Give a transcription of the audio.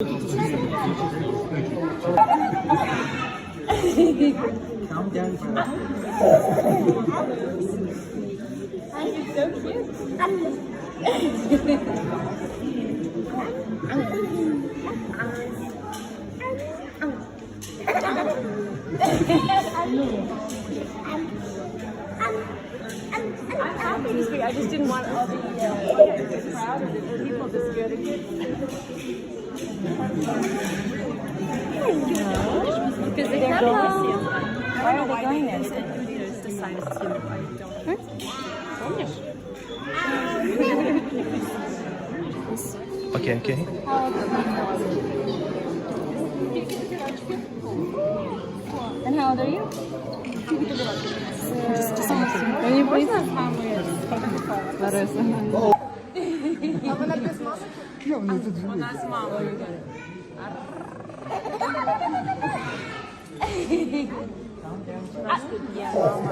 Calm down. It's so cute. I'm happy this week. I just didn't want all the crowd or the people to scare the kids. Because they're going to see us. Why are they going there? There's decided to. I don't. Okay, okay. And how old are you? Can you please? Вона з мамою.